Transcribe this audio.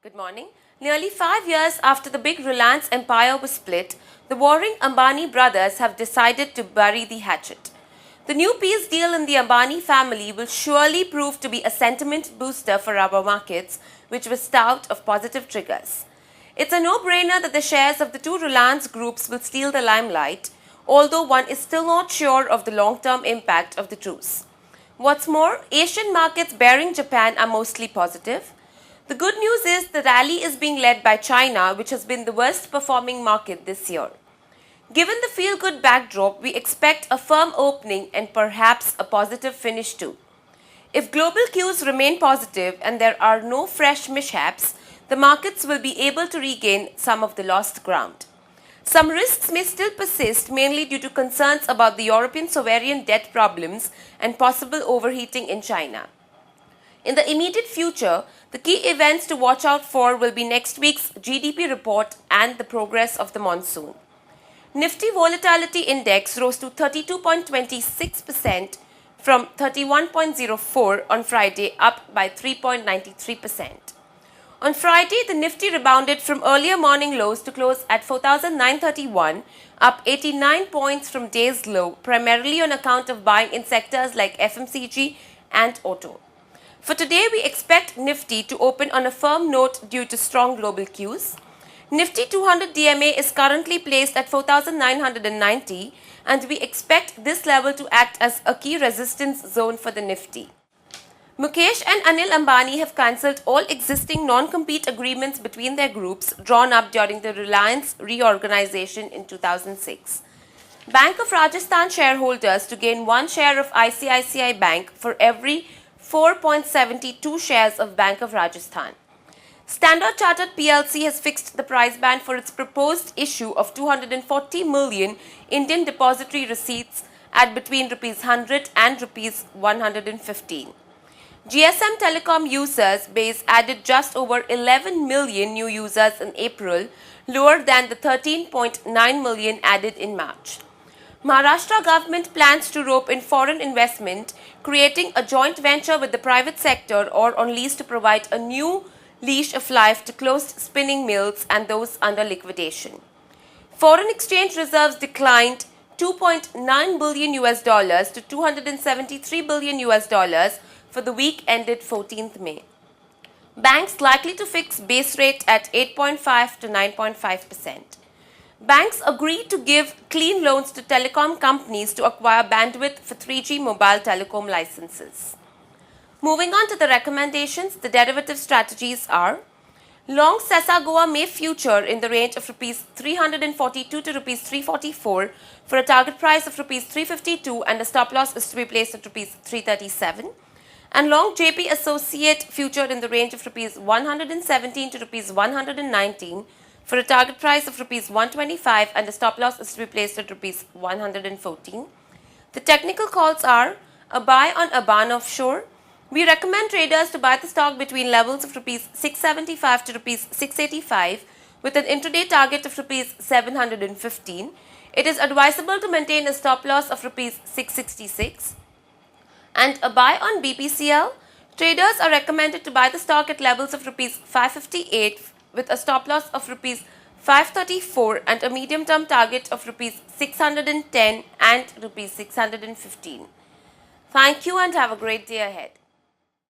Good morning. Nearly 5 years after the big Reliance empire was split, the warring Ambani brothers have decided to bury the hatchet. The new peace deal in the Ambani family will surely prove to be a sentiment booster for our markets, which was stout of positive triggers. It's a no-brainer that the shares of the two Reliance groups will steal the limelight, although one is still not sure of the long-term impact of the truce. What's more, Asian markets bearing Japan are mostly positive. The good news is the rally is being led by China, which has been the worst performing market this year. Given the feel-good backdrop, we expect a firm opening and perhaps a positive finish too. If global cues remain positive and there are no fresh mishaps, the markets will be able to regain some of the lost ground. Some risks may still persist, mainly due to concerns about the European sovereign debt problems and possible overheating in China. In the immediate future, the key events to watch out for will be next week's GDP report and the progress of the monsoon. Nifty Volatility Index rose to 32.26% from 31.04 on Friday, up by 3.93%. On Friday, the Nifty rebounded from earlier morning lows to close at 4,931, up 89 points from day's low, primarily on account of buying in sectors like FMCG and auto. For today, we expect Nifty to open on a firm note due to strong global cues. Nifty 200 DMA is currently placed at 4,990 and we expect this level to act as a key resistance zone for the Nifty. Mukesh and Anil Ambani have cancelled all existing non-compete agreements between their groups drawn up during the Reliance reorganization in 2006. Bank of Rajasthan shareholders to gain one share of ICICI Bank for every 4.72 shares of Bank of Rajasthan. Standard Chartered PLC has fixed the price band for its proposed issue of 240 million Indian depository receipts at between Rs100 and Rs115. GSM Telecom users base added just over 11 million new users in April, lower than the 13.9 million added in March. Maharashtra government plans to rope in foreign investment, creating a joint venture with the private sector or on lease to provide a new leash of life to closed spinning mills and those under liquidation. Foreign exchange reserves declined $2.9 billion to $273 billion for the week ended 14th May. Banks likely to fix base rate at 8.5 to 9.5%. Banks agreed to give clean loans to telecom companies to acquire bandwidth for 3G mobile telecom licenses. Moving on to the recommendations, the derivative strategies are: long Sesa Goa May future in the range of Rs 342 to Rs 344 for a target price of Rs 352 and a stop loss is to be placed at Rs 337. And long JP Associate future in the range of Rs 117 to Rs 119 for a target price of Rs 125 and a stop loss is to be placed at Rs 114. The technical calls are: a buy on Aban Offshore. We recommend traders to buy the stock between levels of Rs 675 to Rs 685 with an intraday target of Rs 715. It is advisable to maintain a stop loss of Rs 666. And a buy on BPCL. Traders are recommended to buy the stock at levels of Rs 558 with a stop loss of Rs 534 and a medium term target of Rs 610 and Rs 615. Thank you and have a great day ahead.